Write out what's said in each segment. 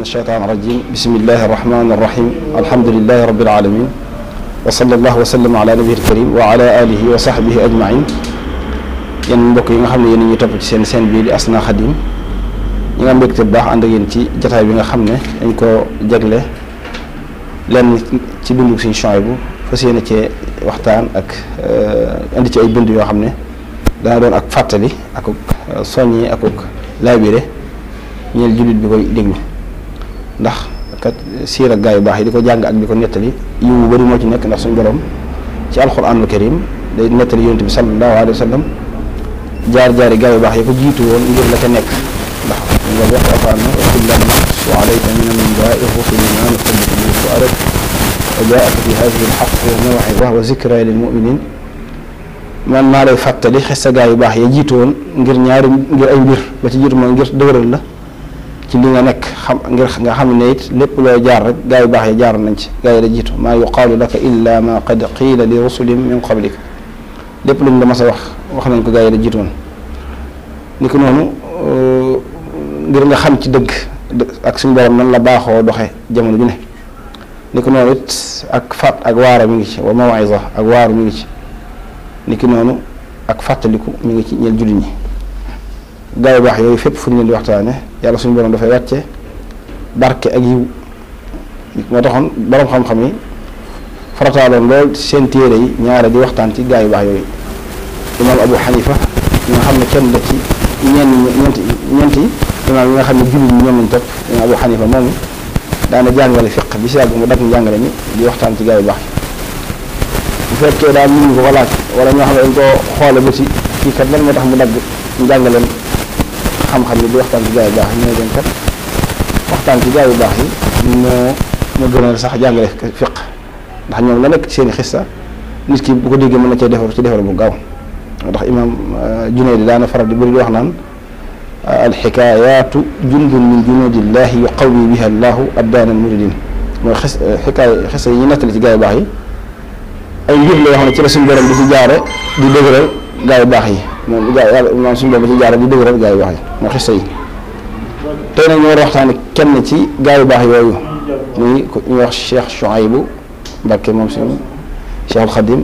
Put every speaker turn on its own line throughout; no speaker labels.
الشيطان الرجيم بسم الله الرحمن الرحيم الحمد لله رب العالمين وصلى الله وسلم على نبيه الكريم وعلى آله وصحبه أجمعين yéen mbokk yi nga xam ne yéen ñuy topp ci seen chaîne bii di Asna Khadim ñi nga mbégte bu baax ànd ak yéen ci jotaay bi nga xam ne dañ ko jagle lenn ci dundu Sëriñ Souhaïbou fas yéene cee waxtaan ak indi ci ay bind yoo xam ne dana doon ak fàttali ak soññi ak laabire ñeel jullit bi koy déglu ndax kat siir ak gaa yu baax yi di ko jàng ak di ko nettali yiw bu bëri moo ci nekk ndax suñu borom ci alxuraanul karim day nettali yonent bi sallallahu alayhi wa sallam jaar-jaari gaa yu baax yi ko jiitu woon ngir la ca nekk ndax nga wax alxuraan ne wa kullan naqussu alayka min al-anbaa'i rusulun maa nuthabbitu bihi fu'aadak wa jaa'aka fi haadhihi al-haqqu wa maw'izatun wa zikraa lil mu'miniin man maa lay fàttali xes gaa yu baax ya jiitu woon ngir ay mbir ba ci jiitu mooy ngir dëgëral la ci li nga nekk xam ngir nga xam ne it lépp loo jaar rek gaa yu baax yi jaar nañ ci gaa yi la jiitu maa yuqaalu laka illa ma qad qiila li rusulin min qablika lépp lu mu la mas a wax nañ ko gaa yi la jiitu woon ni ko noonu ngir nga xam ci dëgg ak suñu borom nan la baaxoo doxe jamono ju ne ni ko noonu it ak fàtt ak waara mi ngi ci wa maw'iza ak waaru mi ngi ci ni ki noonu ak fàttaliku mi ngi ci ñeel jullit ñi gaa yu baax yooyu fépp fu ñu leen di waxtaane yàlla suñu borom dafay wàcce barke ak yiw moo taxoon borom xam-xam yi farataaloon lool seen téere yi ñaare di waxtaan ci gaa yu baax yooyu imaam Abu Hanifa nga xam ne kenn la ci ñeenti imaam yi nga xam ne jullit ñi ñoom lañ topp imaam Abu Hanifa moomu daana jàngale fiq bi si yàgg mu dagg njàngale mi di waxtaan ci gaa yu baax yi bu fekkee daal nit ñi ko laaj wala ñoo xam ne dañ koo xoole ba ci kii kat lan moo tax mu dagg njàngaleem xam-xam ni di waxtaan ci gaa yu baax yi ñooy doon kat waxtaan ci gaa yu baax yi moo gënal sax jàngale fiq ndax ñoom la nekk ci seen i xissa nit ki bu ko déggee mën na cee defar ci defar bu gaaw ndax imaam Junayd daana faral di bëri di wax naan alxikaayaatu jundun min junuudillahi yuqawwi biha allahu abdaana almuridin mooy xissa yi ñu nettali ci gaa yu baax yi ay mbir la yoo xam ne ci la suñu borom di ci jaare di dëgëral gaa yu baax yi moom suñu borom di ci jaare di dëgëral gaa yu baax yi mooy xissa yi tey nag ñu war a waxtaane kenn ci gaa yu baax yooyu muy ñu wax Cheikh Souhaïbou Mbacké moom suñu Cheikhul Khadim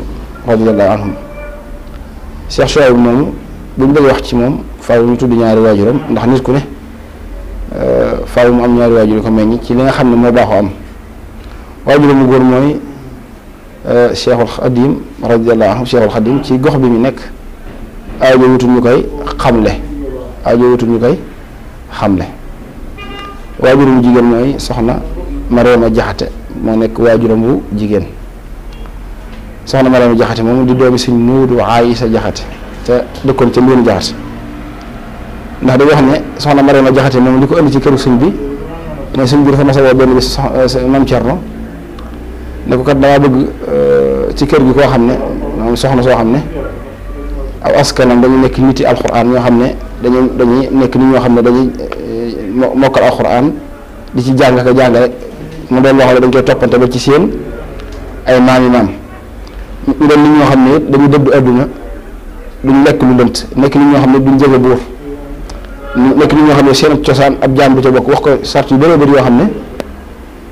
radiyallahu anhum Cheikh Souhaïbou moomu bu ñu bëgg wax ci moom faaw ñu tudd ñaari waajuram ndax nit ku ne faaw mu am ñaari waajur yu ko meññ ci li nga xam ne moo baaxoo am waajuram mu góor mooy Cheikhul Khadim radiyallahu anhu Cheikhul Khadim ci gox bi mu nekk aajo wutul ñu koy xamle waajuram jigéen mooy soxna Mariama Jaxate moo nekk waajuram wu jigéen soxna Mariama Jaxate moom di doomi Sëñ Muudu Aysa Jaxate te dëkkoon ca Mbiinu Jaxate ndax dañoo wax ne soxna Mariama Jaxate moom li ko indi ci këru sëñ bi ne sëñ bi dafa mas a woo benn bis Maam Cerno ne ko kat damaa bëgg ci kër gi koo xam ne moom soxna soo xam ne aw askanam dañu nekk niti alxuraan ñoo xam ne dañuy nekk nit ñoo xam ne dañuy mokkal alxuraan di ci jàng ak jàngale mu doon loo xam ne dañ koy toppante ba ci seen ay maam yi maam ñu doon nit ñoo xam ne it dañuy dëddu adduna duñ lekk lu lënt nekk nit ñoo xam ne duñ jege buur nekk nit ñoo xam ne seen cosaan ab jaam bu ca bokk wax ko sart yu bëree bëri yoo xam ne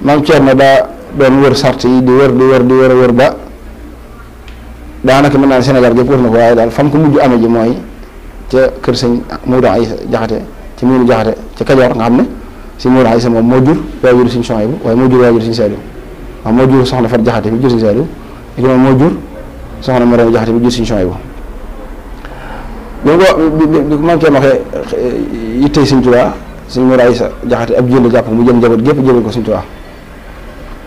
maam Thierno daa doon wër sart yi di wër ba daanaka mën naa Sénégal gépp wër na ko waaye daal fam ko mujj amee ji mooy ca kër sëñ Muudu Aysa Jaxate ci Miinu Jaxate ca Kajoor nga xam ne si Muudu Aysa moom moo jur waajur Sëñ Souhaïbou waaye moo jur waajur Sëñ Saaliw waaw moo jur soxna Fat Jaxate bi jur Sëñ Saaliw léegi moom moo jur soxna Mariama Jaxate bi jur Sëñ Souhaïbou bi ko maam Thierno waxee yittey Sëñ Tuubaa Sëñ Muudu Aysa Jaxate ab jënd jàpp mu jël njaboot gépp jëbal ko Sëñ Tuubaa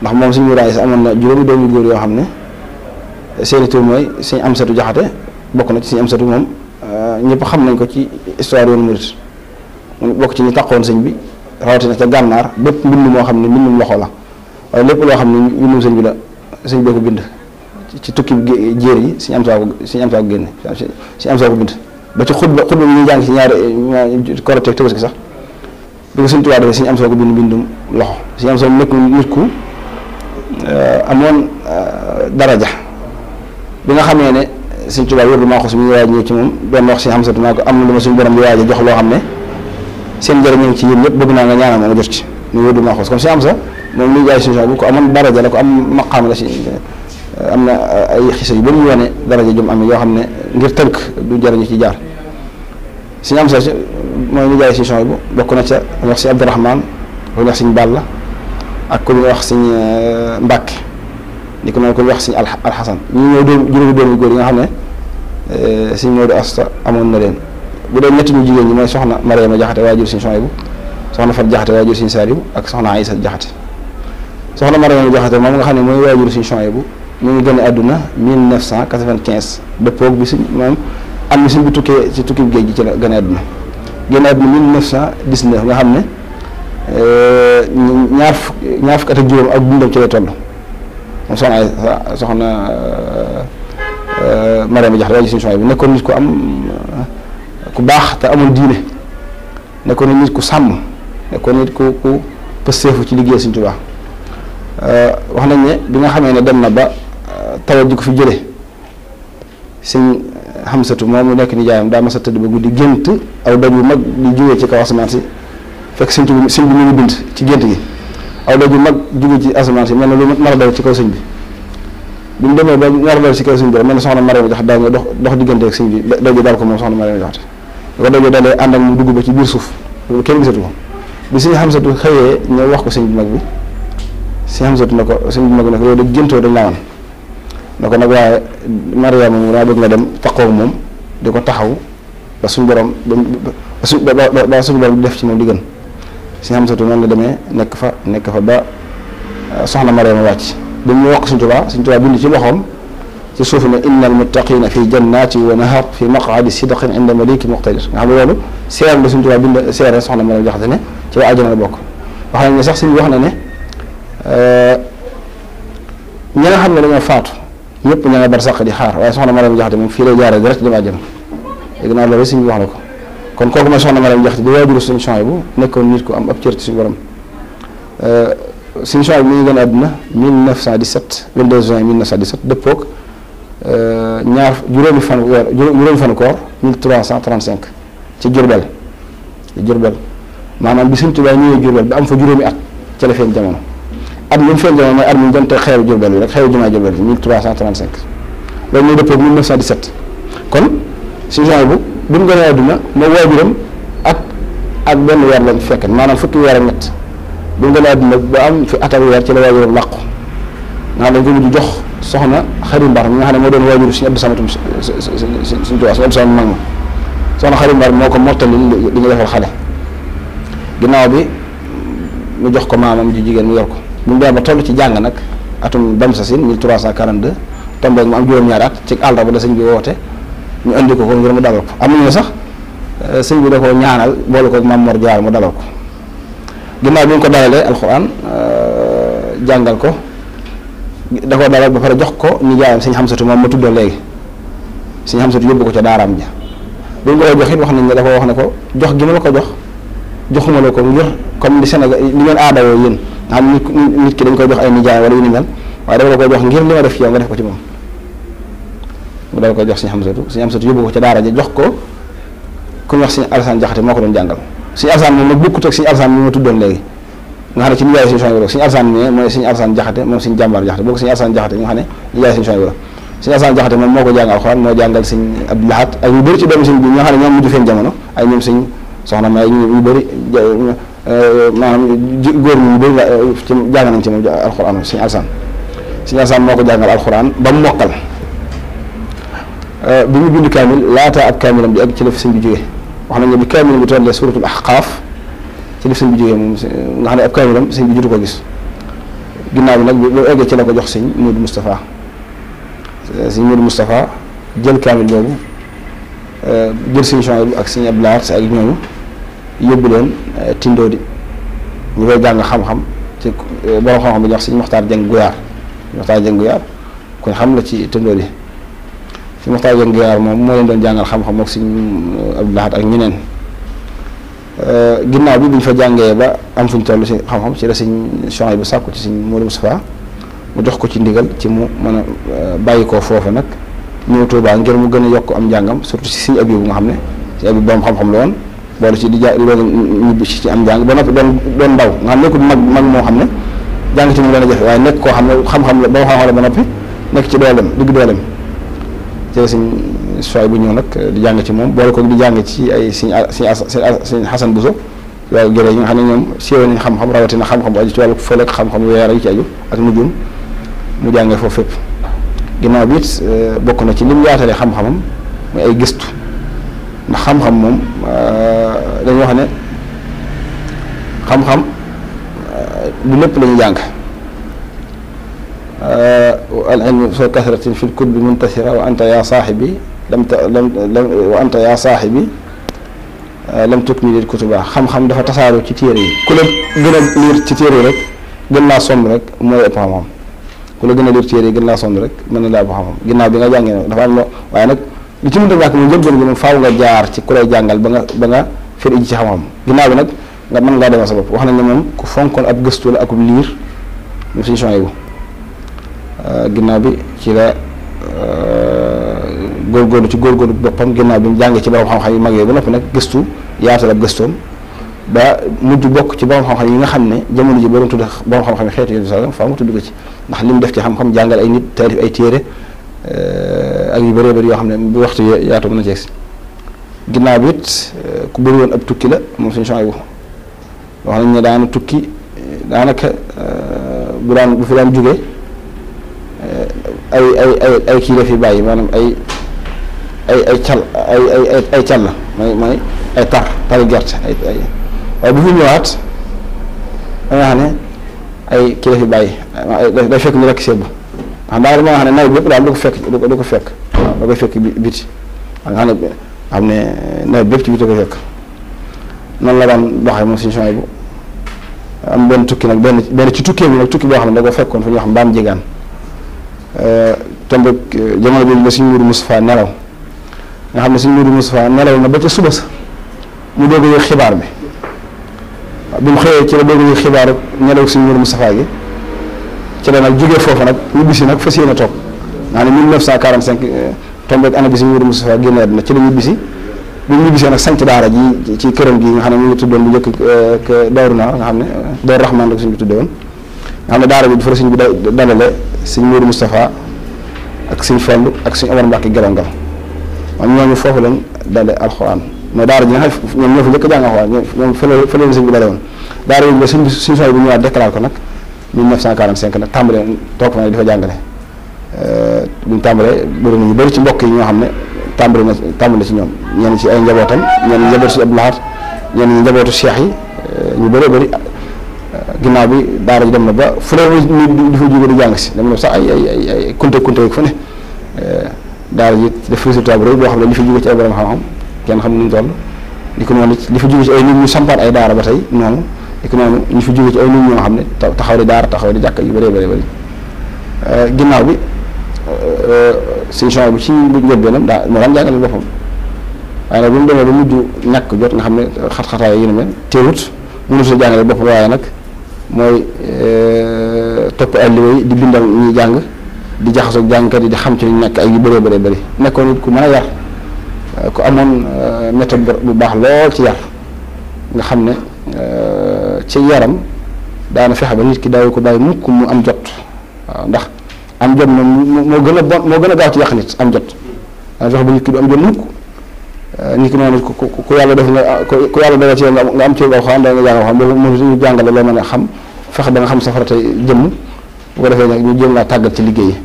ndax moom Sëñ Muudu Aysa amoon na juróomi doomu góor yoo xam ne seeni tur mooy Sëñ Amsatu Jaxate bokk na ci Sëñ Amsatu moom ñëpp xam nañ ko ci histoire yoonu murit mu bokk ci ñu taqoon sëñ bi rawatina ca gànnaar bépp mbind moo xam ne mbindum loxo la waaye lépp loo xam ne mbindum sëñ bi la sëñ bee ko bind ci tukki jéer yi suñu am saa ko génne suñu am saa ko bind ba ci xutba bi ñuy jàng ci ñaari Korite Tabaski sax bi ko Sëñ Tuubaa defee suñu am saa ko bind bindum loxo suñu am saa nekk nit ku amoon daraja bi nga xamee ne Sëñ Tuubaa wér du maa xos mi ñu waaj ñëw ci moom benn wax si xam satu maa ko am na lu ma suñu borom di waaj a jox loo xam ne seen njëriñ ñu ci yéen ñëpp bëgg naa nga ñaanal ma jot ci ñu wér du maa xos comme si am sa moom li jaay suñu bu ko amoon daraja la ko am maqaam la si am na ay xisa yu bëri yu wane daraja jum am yoo xam ne ngir tënk du jëriñu ci jaar suñu am sa mooy li jaay suñu bu bokk na ca wax si Abdourahman ku wax suñu Balla ak ku ñuy wax suñu Mbàkke di ko noonu ku ñuy wax suñu Alxasan ñu ñëw juróomi doomi góor yi nga xam ne suñu Moodu Asta amoon na leen bu dee ñetti ñu jigéen ñi mooy soxna Mariama Jaxate waajur suñu Suhaybu soxna Fat Jaxate waajur suñu Saaliw ak soxna Aysa Jaxate soxna Mariama Jaxate moom nga xam ne mooy waajur suñu Suhaybu mu ngi gën a àdduna 1995 dëppoog bi suñ moom am na suñ bi tukkee ci tukki géej gi ci la gën a àdduna génn àdduna 1919 nga xam ne ñaar fukk at ak juróom ak dundam ci lay toll moom soxna Aysa soxna Mariama Jaxate waajur suñu Suhaybu nekkoon nit ku am ku baax te amul diine nekkoon nit ku sàmm nekkoon nit ku pësteefu ci liggéey Sëñ Tuubaa wax nañ ne bi nga xamee ne dem na ba tawat ji ko fi jële Sëñ Xamsatu moom mu nekk ni jaayam daa mas a tëdd ba guddi gént aw doj bu mag di jógee ci kaw asamaan si fekk sëñ bi mu ngi bind ci gént gi aw doj bu mag jógee ci asamaan si mel na lu nar a daw ci kaw sëñ bi mu demee ba nar a daw ci kaw sëñ bi rek mel na soxna Mariama Jaxate daa ñëw dox diggante ak sëñ bi doj bi daal ko moom soxna Mariama Jaxate ko dojee dalee ànd ak mu dugg ba ci biir suuf loolu kenn gisatu ko bi Sëñ Xamsatu xëyee ñëw wax ko sëñ bu mag bi Sëñ Xamsatu na ko sëñ bu mag bi ne ko loolu de géntoo dañ laa wan na ko nag waaye Mariama moom daa bëgg nga dem taqoo moom di ko taxaw ba suñu borom ba suñu borom def ci moom di gën Sëñ Xamsatu noonu la demee nekk fa ba soxna Mariama wàcc bi mu wax ko Sëñ Tuubaa bind ci loxoom ci suuf ne innal muttaqina fi jannati wa nahar fi maq'adi sidqin inda maliki muqtadir nga xam ne loolu seer la Sëñ Tuubaa bind seere soxna Mariama Jaxate ne ci waa àjjana la bokk wax nañ ne sax suñu wax na ne ñi nga xam ne dañoo faatu ñëpp ña nga barsàq di xaar waaye soxna Mariama Jaxate moom fii lay jaaree direct dem àjjana léegi naa loolu suñu wax la ko kon kooku mooy soxna Mariama Jaxate di waajuru suñu Suhaybu nekkoon nit ku am ab cër ci suñu borom suñu Suhaybu mi ngi gën a àdduna 1917 22 juin 1917 dëppoog juróomi fan koor 1335 ci Jurbel maanaam bi Sëñ Tuubaa ñëwee Jurbel ba am fa juróomi at ca la feeñ jamono at mi mu feeñ jamono mooy at mi jante xeeru Jurbel bi rek xeeru jumaa Jurbel bi 1335 loolu mooy dëppoo 1917 kon Sëñ Suhaybu bu mu gënee àdduna moo waajuram ak benn weer lañ fekk maanaam fukki weer ak ñett bu mu gënee àdduna ba am fi at ak weer ci la waajuram làqu nga xam ne dañ ko mujj jox soxna Xari Mbar mi nga xam ne moo doon waajuru Sëñ Abdu Samatum Sëñ Tuubaa Sëñ Abdu Samad mag ma soxna Xari Mbar moo ko mottali li ñu defal xale ginnaaw bi mu jox ko maamam ji jigéen mu yor ko bu mu demee ba toll ci jàng nag atum Bamsasin 1342 tombeeg mu am juróom-ñaari at ci àll ba da sëñ bi woote ñu indi ko ngir mu dalal ko am nañu sax sëñ bi da koo ñaanal boole ko Maam Mor Jaara mu dalal ko ginnaaw bi ñu ko dalalee alxuraan jàngal ko da koo dalal ba pare jox ko ni jaayam Sëñ Xamsatu moom ma tuddoon léegi Sëñ Xamsatu yóbbu ko ca daaraam ja bi mu ko jox it wax nañ ne dafa wax ne ko jox gi ma la ko joxuma la ko ngir comme li Sénégal li ngeen aadawoo yéen nga xam nit ki dañ koy jox ay nijaay wala yu ni mel waaye dafa la koy jox ngir li ma def ci yow nga def ko ci moom mu dal koy jox Sëñ Xamsatu yóbbu ko ca daara ja jox ko ku ñu wax Sëñ Alsaan Jaxate moo ko doon jàngal Sëñ Alsaan moom nag bokkut ak Sëñ Alsaan mi ma tuddoon léegi nga xam ne ci nijaay Sëñ Suhaybu Sëñ Alsaan mi mooy Sëñ Alsaan Jaxate moom Sëñ Jàmbaar Jaxate boo ko Sëñ Alsaan Jaxate nga xam ne nijaay Sëñ Suhaybu Sëñ Alsaan Jaxate moom moo ko jàngal alxuraan moo jàngal Sëñ Abdu Lahat ak ñu bëri ci doomu sëñ bi nga xam ne ñoom mujj feeñ jamono ay ñoom sëñ soxna may ñu bëri maanaam góor ñi ñu bëri ci jàng nañ ci moom alxuraan Sëñ Alsaan moo ko jàngal alxuraan ba mu mokkal bi ñu bind kaamil laata ab kaamilam di ak ci la fi sëñ bi jógee wax nañ ne bi kaamil bi tollee suratul Ahqaaf ci la sëñ bi jógee moom nga xam ne ab kaamilam sëñ bi jotu ko gis ginnaaw bi nag lu eggee ci la ko jox Sëñ Moodu Moustapha Sëñ Moodu Moustapha jël kaamil boobu jël Sëñ Suhaybu ak Sëñ Abdu Lahat ak ñooñu yóbbu leen Tindoodi ñu koy jàng xam-xam ci borom xam-xam bi ñu wax Sëñ Moxtaar Jeng Guyaar kuñ xam la ci tëndoor yi si Muxtaar Jeng Giyaar moom moo leen doon jàngal xam-xam ak Sëñ Abdou Lahad ak ñeneen ginnaaw bi ñu fa jàngee ba am fuñ toll si xam-xam ci la Sëñ Suhaybu bu sàkku ci Sëñ Moodu Mustafaa mu jox ko ci ndigal ci mu mën a bàyyi koo foofu nag ñëw Tuubaa ngir mu gën a yokk am njàngam surtout si Sëñ Abibu nga xam ne Sëñ Abibu borom xam-xam la woon boole ci di ñibbi ci am njàng ba noppi doon ndaw nga xam nekkul mag moo xam ne jàng ci mu leen a jafe waaye nekk koo xam ne xam-xam la ba xam-xam la ba noppi nekk ci dooleem digg dooleem ci Sëñ Suhaybu bu ñëw nag di jàng ci moom boole ko di jàng ci ay Sëñ Xasan Buso waaye gërë yi nga xam ne ñoom siiwee nañ xam-xam rawatina xam-xam bu aju ci wàllu fële ak xam-xam weer yi ci aju ak nujum mu jàngee foofu fépp ginnaaw bi it bokk na ci lim yaatalee xam-xamam muy ay gëstu ndax xam-xam moom dañuy wax ne xam-xam du lépp la ñuy jàng al ilmu soo kasratin fi lkutubi muntasira wa anta yaa saaxibi wa anta yaa saaxibi lam tukmilil kutuba xam-xam dafa tasaaroo ci téere yi ku la gën a liir ci téere yi rek gën laa sonn rek mooy ëpp xam-xam ku la gën a liir téere yi gën laa sonn rek mën na laa ëpp xam-xam ginnaaw bi nga jàngee nag dafa am loo waaye nag li ci mënta ñàkk moom njëlbéen gi moom faaw nga jaar ci ku lay jàngal ba nga firi ji ci xam-xam ginnaaw bi nag nga mën ngaa demal sa bopp wax nañ ne moom ku fonkoon ab gëstu la akub liir ñu Sëñ Suhaybu ginnaaw bi ci la góorgóorlu ci góorgóorlu boppam ginnaaw bi mu jàngee ci borom xam-xam yu mag yooyu ba noppi nag gëstu yaatal ab gëstoom ba mujj bokk ci borom xam-xam yi nga xam ne jamono ji borom tudd borom xam-xam yi xeetu yi faaw mu tudd ko ci ndax li mu def ci xam-xam jàngal ay nit taalif ay téere ak yu bëree bëri yoo xam ne bu waxtu yaatu mën na jeex ginnaaw bi it ku bëri woon ab tukki la moom Sëñ Suhaybu wax nañ ne daana tukki daanaka bu fi daan jógee ay kii la fi bàyyi maanaam ay cal la mooy ay tari gerte waaye bu fi ñëwaat da nga xam ne ay kii la fi bàyyi day fekk ñu rekk seetlu xam daal moo xam ne nawet bépp daal du ko fekk waaw da koy fekk biti nga xam ne nawet bépp ci biti da koy fekk noonu la daan doxee moom Sëñ Suhaybu am benn tukki nag benn ci tukkee bi nag tukki boo xam ne da ko fekkoon fu ñuy wax mbaam jegaan tombe jamono bi la Sëñ Moodu Mustafaa nelaw nga xam ne Sëñ Moodu Mustafaa nelaw na ba ca suba sa mu doog a yëg xibaar bi mu xëyee ci la doog a yëg xibaar nelaw Sëñ Moodu Mustafaa gi ci la nag jógee foofu nag ñibbisi nag fas yéene toog nga xam ne 1945 tombe année bi Sëñ Moodu Mustafaa génn àddina ci la ñibbisi bi mu ñibbisee nag sanc daara ji ci këram gi nga xam ne mu ngi tuddoon bu njëkk Daaru Naar nga xam ne Daaru Rahmaan la ko Sëñ bi tudde woon nga xam ne daara bi dafa Sëñ bi dalale Sëñ Moodu Mustafaa ak Sëñ Fallu ak Sëñ Omar Mbàkke Galangal moom ñooñu foofu lañ dale alxuraan mais daara ji nga xam ne ñoom ñoo fa njëkk a jàng alxuraan ñoom fële la Sëñ bi dale woon daara bi ba Sëñ Suhaybu bu ñëwaat déclaré ko nag 1945 nag tàmbalee toog fa nag di fa jàngale buñ tàmbalee bëri na ñu bëri ci mbokk yi ñoo xam ne tàmbale ci ñoom ñenn ci ay njabootam ñenn njabootu si Abdou Lahad ñenn njabootu cheikh yi ñu bëree bëri ginnaaw bi daara ji dem na ba fu ne di fa jóge di jàng si dem na sax ay kunte fu ne daara ji def résultat bu rëy boo xam ne li fa jóge ci ay borom xam-xam kenn xam nu ñu toll li ko noonu li fa jóge ci ay nit ñu sampaat ay daara ba tey noonu li ko noonu ñu fa jóge ci ay nit ñoo xam ne taxaw di daara taxaw di jàkk yu bëree bëri ginnaaw bi Sëñ Suhaybu ci bu njëlbeenam moo daan jàngale boppam waaye nag bu mu demee ba mujj ñàkk jot nga xam ne xat-xataay yi ne mel teewut mënut a jàngale boppam waaye nag mooy topp alliwa yi di bindal ñuy jàng di jaxasoo jàngkat yi di xam ci li nekk ay yu bëree bëri nekkoon nit ku mën a yar ku amoon méthode bu baax lool ci yar nga xam ne ci yaram daana fexe ba nit ki daawu ko bàyyi mukk mu am jot waaw ndax am jot moom moo gën a bon moo gën a gaaw ci yàq nit am jot daana fexe ba nit ki du am jot mukk nit ki noonu ku yàlla def nga ku yàlla def ci nga am ci alxuraan da nga jàng alxuraan boobu moom suñu jàngale loo mën a xam fexe ba nga xam safara tey jëmm bu ko defee nag ñu jéem laa tàggat ci liggéey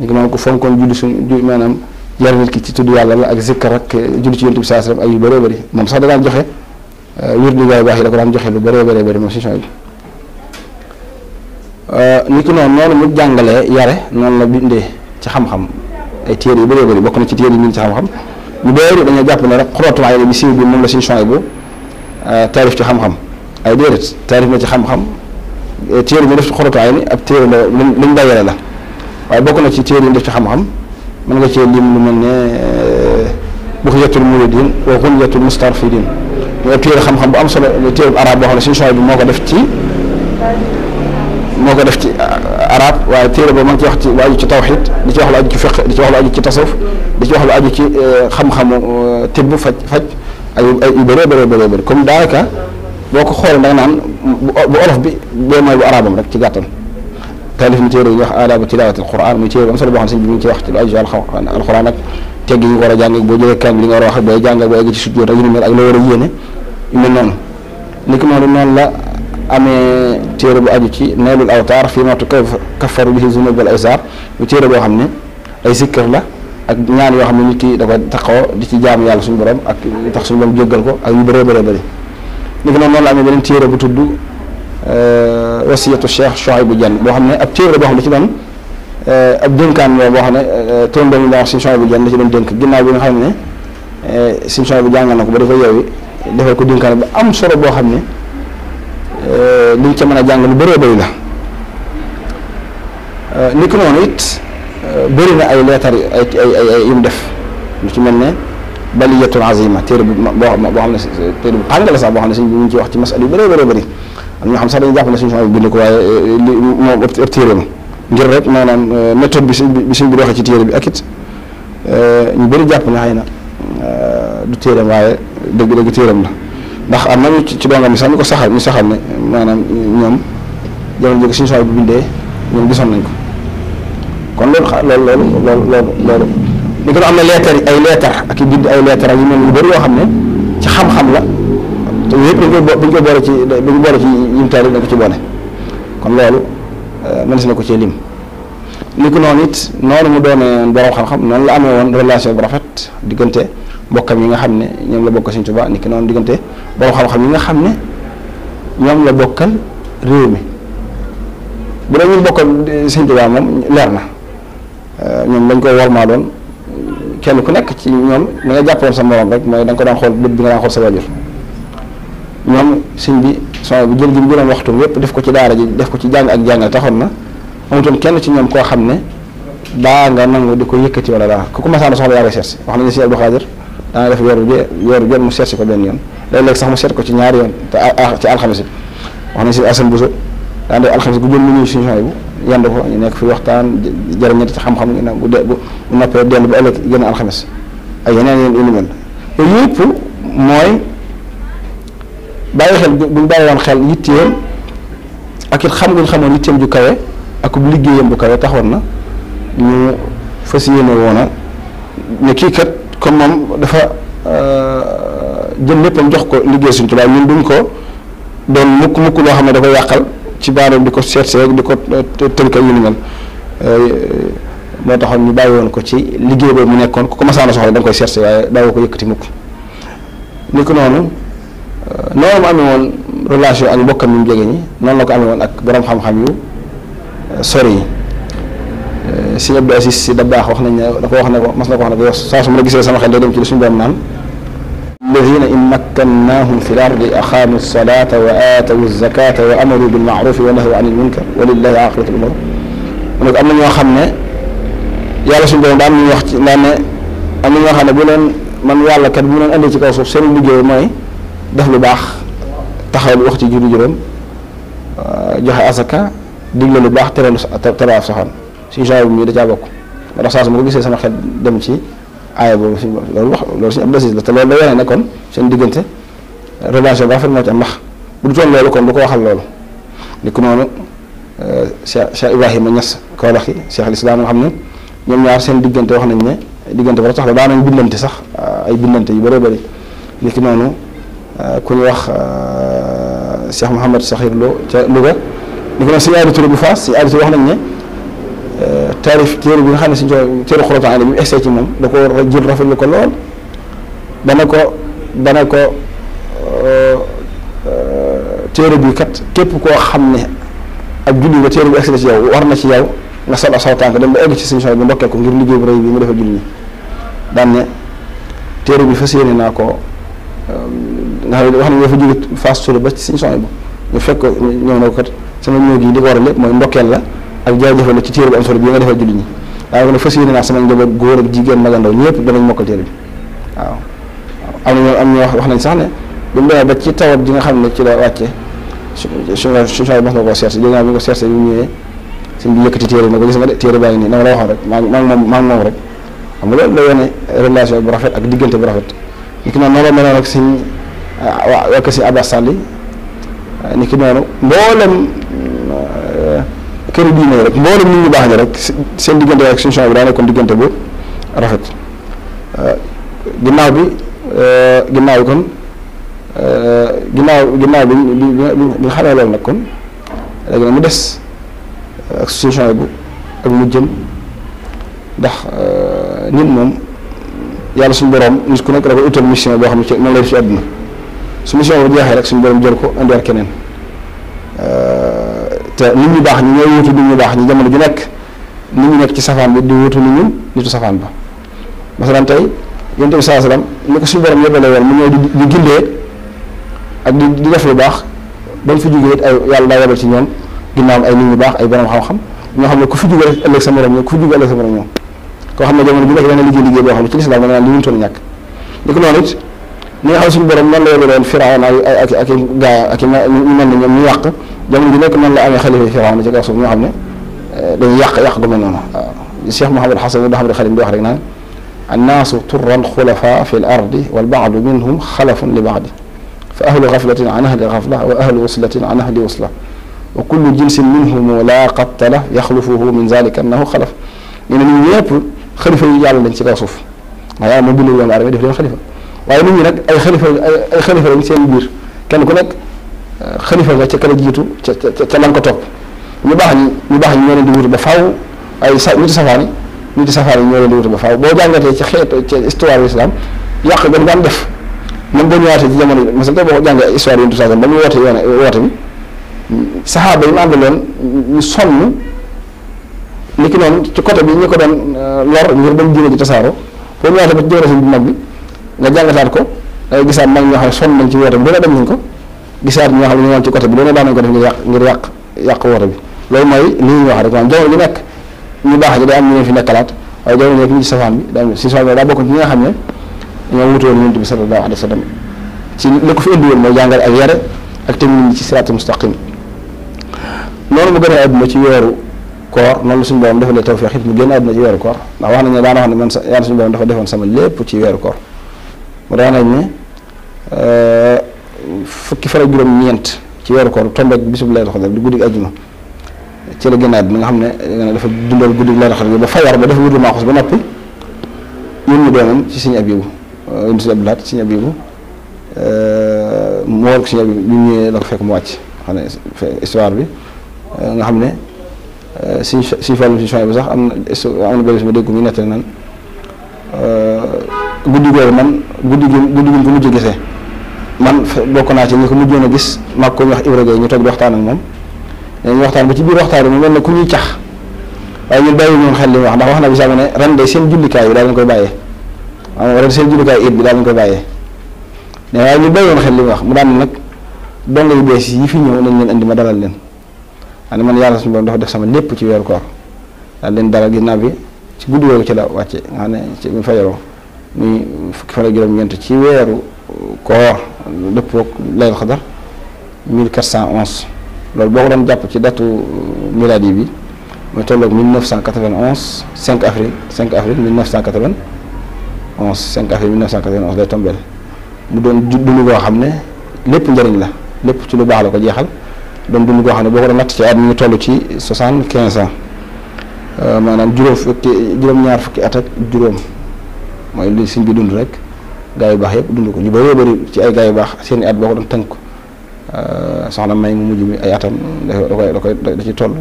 ñu ko noonu ko fonkoon julli suñu maanaam yar nit ki ci tudd yàlla la ak zikkar ak julli ci yonent bi saa sallam ak yu bëree bëri moom sax da daan joxe wér di gaay baax yi da ko daan joxe lu bëree bëri moom si bi ni ki noonu mu jàngalee yare noonu la bindee ci xam-xam ay téere yu bëree bëri bokk na ci téere yi ñu ci xam-xam ñu bëri dañoo jàpp ne rek xurootuwaay bi siiw bi moom la Sëñ Suhaybu taarif ci xam-xam ay déedéet taarif na ci xam-xam téere bi def ci xurootuwaay ni ab téere la luñ dajale la waaye bokk na ci téere yi def ci xam-xam mën nga cee lim lu mel ne Bughyatul Muridin wa Ghunyatul Mustarfidin mooy téere xam-xam bu am solo téere bu arab boo xam ne suñu choix bi moo ko def ci arab waaye téere boobu ma ngi ci wax ci lu aju ci tawxid di ci wax lu aju ci fiqh di ci wax lu aju ci tasawuf di ci wax lu aju ci xam-xamu tibb faj ay yu bëree comme daanaka boo ko xoolee da nga naan bu olof bi bee mooy bu arabam rek ci gàttal. taalif ni téere yi wax aadaabu tilaawatil Qur'an muy téere bu am solo boo xam ne sëñ bi mi ngi ci wax ci lu aju ci alxuraan ak tegg yi nga war a jàng boo jógee kan li nga war a wax booy jàng boo egg ci sujjóot ak yu mel ak la war a yéene yu mel noonu ni ko noonu la amee téere bu aju ci naylul awtaar fii ma tukaffaru bihi zunub wal awsaar bu téere boo xam ne ay sikkar la ak ñaan yoo xam ne nit ki da ko taxaw di ci jaamu yàlla suñu borom ak li tax suñu borom jéggal ko ak yu bëree ni ko noonu la amee beneen téere bu tudd wasiyatu Cheikh Chouaïbou Diène boo xam ne ab téere boo xam ne ci doon ab dénkaan boo xam ne tóndoo ñu daa wax Sëñ Chouaïbou Diène da ci doon dénk ginnaaw bi nga xam ne Sëñ Chouaïbou jàngal na ko ba dafa yeewi defal ko dénkaan ba am solo boo xam ne liñ ca mën a jàng lu bëree bëri la ni ko noonu it bëri na ay leetar ay yu mu def lu ci mel ne baliyatul azima téere boo xam ne téere bu tàng la sax boo xam ne sëñ bi ñu ci wax ci masal yu bëri am ñoo xam sax dañuy jàpp ne suñu xam bind ko waaye li moom ab téere ma ngir rek maanaam méthode bi suñ bi waxee ci téere bi ak it ñu bëri jàpp ne xëy na du téeram waaye dëgg téeram la ndax am nañu ci dongam mi sax ñu saxal ne maanaam ñoom jamono jëkk suñu bu bindee ñoom gisoon nañ ko kon loolu ni ko am na leetar ak i bind ay leetar ak yu mel yu bëri yoo xam ne ci xam-xam la te yëpp dañ ko boole ci yimtaari dañ ko ci boole kon loolu mën si na ko cee lim ni ko noonu it noonu mu doone borom xam-xam noonu la amee woon relation bu rafet diggante mbokkam yi nga xam ne ñoom la bokk Sëñ Tuubaa ni ki noonu diggante borom xam-xam yi nga xam ne ñoom la bokkal réew mi bu dee ñu bokkal Sëñ Tuubaa moom leer na ñoom dañ koy wormaa doon kenn ku nekk ci ñoom da nga jàppoon sa morom rek mooy da nga ko daan xool bët bi nga daan xool sa wajur ñoom sëñ bi son bi jël gi mu jëloon waxtu yépp def ko ci daara ji def ko ci jàng ak jàngal taxoon na amutoon kenn ci ñoom koo xam ne daa nga nangu di ko yëkkati wala dara ku ko masaana soxla yaa koy seet si wax nañu si Abdou Khadir daana def weeru jot mu seet si ko benn yoon léeg-léeg sax mu seet ko ci ñaari yoon te ci alxames bi wax nañu si Assane Bousso daan def alxames gu jël mu ñuy suñu son bu yend ko ñu nekk fi waxtaan jërëñati ci xam-xam bu noppee dellu ba ëllëg gën a alxames ak yeneen yu ni mel yooyu yëpp mooy bàyyi xel buñ bàyyi woon xel yitteem ak it xam guñ xamoon yitteem ju kawe ak bu liggéeyam bu kawe taxoon na ñu fas yéene woona ne kii kat comme moom dafa jël léppam jox ko liggéey Sëñ Tuubaa ñun duñ ko doon mukk loo xam ne da koy yàqal ci baaroom di ko seet di ko tënk ak yu ni mel moo taxoon ñu bàyyi woon ko ci liggéey boobu mu nekkoon ku ko masaana soxla da nga koy seet waaye daawoo ko yëkkati mukk ni ko noonu noonu mu amee woon relation ak mbokkam yi mu jege ñi noonu la ko amee woon ak borom xam-xam yu sori yi Sëñ Abdou Aziz Sy Dabakh wax nañ ne da ko wax ne ko mas na ko wax ne ko saa su ma la gisee sama xel day dem ci li suñu borom naan alladina in makkannahum fi l ardi aqaamu salata wa aatawu zakata wa amaru bil maarufi wa nahaw anil munkar wa lillahi aqibatu l umur mu ne ko am na ñoo xam ne yàlla suñu borom daan ñu wax ci daan ne am na ñoo xam ne bu leen man yàlla kat bu mu leen andi ci kaw suuf seen liggéey mooy def lu baax taxaw lu wax ci julli juróom joxe asaka digle lu baax tere ab soxaan si genre bi da caa bokk moo tax saa su ma ko gisee sama xel dem ci aaya boobu si loolu wax loolu suñu ab desis la te loolu da wane ne kon seen diggante relation ba rafet moo ci am ndax bu du toon loolu kon du ko waxal loolu ni ko noonu Cheikh Ibrahima Niass Kaolack yi Cheikh al Islam nga xam ne ñoom ñaar seen diggante wax nañ ne diggante ba tax la daa nañ bindante sax ay bindante yu bëree bëri ni ki noonu ku ñu wax Cheikh Mouhamed Sakhir Lo ca Louga ni ko noonu si Aadi Touré bu Faas si Aadi Touré wax nañ ne taarif téere bi nga xam ne si téere Xurataan bi mu essayé ci moom da ko jël rafetlu ko lool dana ko téere bi kat képp koo xam ne ak julli nga téere bi essayé ci yow war na ci yow nga sol saw tànk dem ba egg ci suñu bi ndokkee ko ngir liggéey bu rëy bi mu defal julli ñi daan ne téere bi fas yéene naa ko nga xam ne wax nañ dafa jóge Fass Touré ba ci suñu son bu ñu fekk ñëw na ko kat sama ñëw gi li ko war a lépp mooy ndokkeel la ak jaajëfal ci téere bu am solo bi nga defal jullit ñi waaye ko ne fas yéene naa sama njaboot góor ak jigéen mag ak ndaw ñëpp danañ mokkal téere bi waaw am ñoo wax nañ sax ne bu mu demee ba ci tawat ji nga xam ne ci la wàcce su mas na koo seet bi nga ko seet bi mu ñëwee suñ bi yëkkati téere na ko gis nga de téere baa ngi nii na ma la waxoon rek maa ngi moom rek xam nga loolu la yone relation bu rafet ak diggante bu rafet ni ki noonu noonu la meloon ak suñ wakk si Abbas Sall ni ki noonu mboolem këri diine rek mboolem nit ñu baax ñi rek seen diggante ak suñu bi daa nekkoon diggante bu rafet ginnaaw bi kon ginnaaw bi nga xamee loolu nag kon léegi nag mu des ak suñu bu ak mu jëm ndax nit moom yàlla suñu borom nit ku nekk da koy utal mission boo xam ne ci noonu lay def ci àdduna su mission bu jeexee rek suñu borom jël ko indiwaat keneen te nit ñu baax ñi ñooy wutu nit ñu baax ñi jamono ju nekk nit ñu nekk ci safaan bi di wutu nit ñu nitu safaan ba masalan tey yonent bi saa salaam ni ko suñu borom yëppale woon mu ñëw di gindee ak di def lu baax ba mu fi jógee it ay yàlla daa yebal ci ñoom ginnaaw ay nit ñu baax ay borom xam-xam ñoo xam ne ku fi jógee rek ëllëg sa morom ñoom ku fi jógee ëllëg sa morom ñoom koo xam ne jamono bi nekk dana liggéey boo xam ne ci lislaam da nga naan li ñu toll ñàkk li ko noonu it ñi nga xam suñu borom noonu la yebaloon Firawna ak gaa ak ñu mel ne ñoom ñu yàq jamono bi nekk noonu la amee xalifa Firawna ci kaw suuf ñoo xam ne dañuy yàq gu mel noonu waaw Cheikh Mouhamadou Hassan Mouhamadou Khalim di wax rek naan annaasu turran xulafa fi l ardi wal baadu minhum xalafun li baadi fa ahlu gaflatin an ahli gafla wa ahlu wuslatin an ahli wusla wa kullu jinsin minhum laa qattala yaxlufuhu min zalika annahu xalaf ñu ne nit ñëpp xalifa yi yàlla lañ ci kaw suuf waaye yàlla moo bindul doomu aadama def leen xalifa waaye nit ñi nag ay xalifa lañ seen biir kenn ku nekk xalifa nga ca kala jiitu ca lan ko topp ñu baax ñi ñoo leen di wutu ba faaw ay niti safaan yi ñoo leen di wutu ba faaw boo jàngatee ci ci histoire yu islam yàq ga daan def même boo ñëwaatee ci jamono yi masal tey boo ko jàngee histoire yi ba muy woote bi saxaaba yi mu àndaloon ñu sonn ni ki noonu ci côté bi ñu ko doon lor ngir bañ diine ji tasaaroo boo ñëwaatee ba ci jëwra bu mag bi nga jàngataat ko day gisaat mag ñoo xam ne sonn nañ ci woote bi doona dem nañ ko gisaat ñoo xam ne ñu woon ci côté bi doona daan nañ ko def ngir yàq woote bi loolu mooy li ñuy wax rek maanaam jamono ji nekk ñu baax ji day am ñu leen fi nekkalaat waaye jamono nekk ñu ci safaan bi daa bokk ci ñi nga xam ne ñoo wutoon yonent bi sallallahu alayhi wa sallam ci li ko fi indi woon mooy jàngale ak yare ak teg nit ñi ci siraatul mustaqim noonu mu gën a àdduna ci weeru koor noonu la suñu borom defalee tawfeex it mu génn àdduna ci weeru koor ndax wax nañ ne daana wax ne man yàlla suñu borom dafa defoon sama lépp ci weeru koor mu daan nañ ne fukki fan ak juróom-ñeent ci weeru koor tombeek bisub Laylatul Qadr di guddi àjjuma ci la génn àdduna nga xam ne dafa dundal guddi Laylatul Qadr ba fajar ba dafa wutu maaxus ba noppi yónni doomam ci Sëriñ Abibu yónni Sëriñ Abdou Lahad Sëriñ Abibu mu war ko Sëriñ Abibu bi mu ñëwee la ko fekk mu wàcc xam ne histoire bi nga xam ne suñ fàllum si bi sax am na benn ma dégg ko muy nettali naan guddi googu man guddi gi ko mujj gisee man bokk naa ci ñi ko mujjoon a gis mag ko ñu wax Ibra Gueye ñu toog di waxtaan ak moom ñu waxtaan ba ci biir waxtaan bi mu mel ne ku ñuy cax waaye ñun bàyyi ñun xel li mu wax ndax wax na bi sax ne ren de seen jullikaay bi daal lañ koy bàyyee waaw ren seen jullikaay it bi daal lañ koy bàyyee mais waaye ñu bàyyi woon xel li mu wax mu daan nag donga yu bees yi fi ñëw nañ leen indi ma dalal leen xam ne man yàlla suñu borom dafa def sama lépp ci weeru koor daal leen dalal ginnaaw bi ci guddi googu ci la wàcce nga xam ne ci mu fajaroo muy fukki fan ak juróom-ñeent ci weeru koor dëppook Laylatul Qadr 1411 loolu boo ko doon jàpp ci datu miladi bi mooy tolloog 1991 5 avril 1991 5 avril 1991 lay tombeel mu doon dund boo xam ne lépp njëriñ la lépp ci lu baax la ko jeexal doon dund boo xam ne boo ko doon natt ci at mi ngi toll ci 75 ans maanaam juróom-ñaar fukki at ak juróom mooy li suñ bi dund rek gaa yu baax yëpp dund ko ñu bëree bëri ci ay gaa yu baax seen i at boo ko doon tënk soxna May mu mujj mi ay atam da ci toll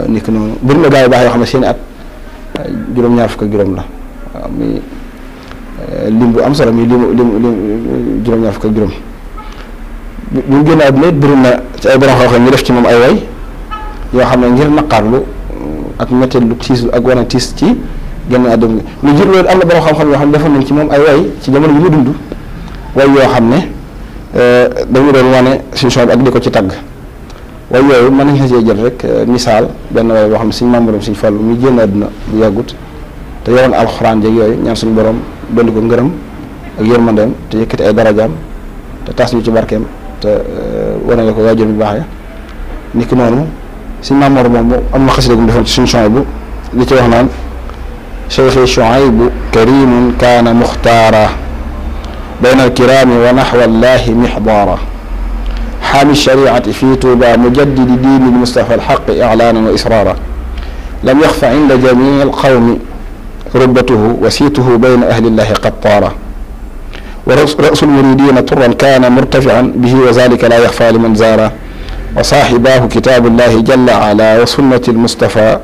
ni ki noonu bëri na gaa yu baax yoo xam ne seen i at juróom-ñaar fukk ak juróom la waaw muy lim bu am solo muy lim juróom-ñaar fukk ak juróom bu ñu génn àdduna it bëri na ci ay borom xam-xam ñu def ci moom ay way yoo xam ne ngir naqarlu ak métteelu lu tiis ak wane tiis ci génn àdduna lu jur loolu am na borom xam-xam yoo xam ne defoon nañ ci moom ay way ci jamono bi mu dund way yoo xam ne dañu doon wane situation bi ak di ko ci tagg waaye yooyu mën nañ cee jël rek misaal benn waaye boo xam ne suñ membre suñ Fallu muy génn àdduna bu yàggut te yoroon alxuraan jeeg yooyu ñaan suñu borom dolli ko ngërëm ak yërmandeem te yëkkati ay darajaam te tas ñu ci barkeem te wane ko waajur bi baaxee ni ki noonu suñ membre moom am na xasida gu mu defoon ci suñu Shuaybu li ci wax naan cheikhi Shuaybu karimun kaana muxtaara bayna alkiraami wa naxwa allahi mixdaara حامي الشريعة في توبى مجدد دين المصطفى الحق إعلانا وإصرارا لم يخف عند جميع القوم رتبته وسيته بين أهل الله قد طار ورأس المريدين طرا كان مرتفعا به وذلك لا يخفى لمن زار وصاحباه كتاب الله جل على وسنة المصطفى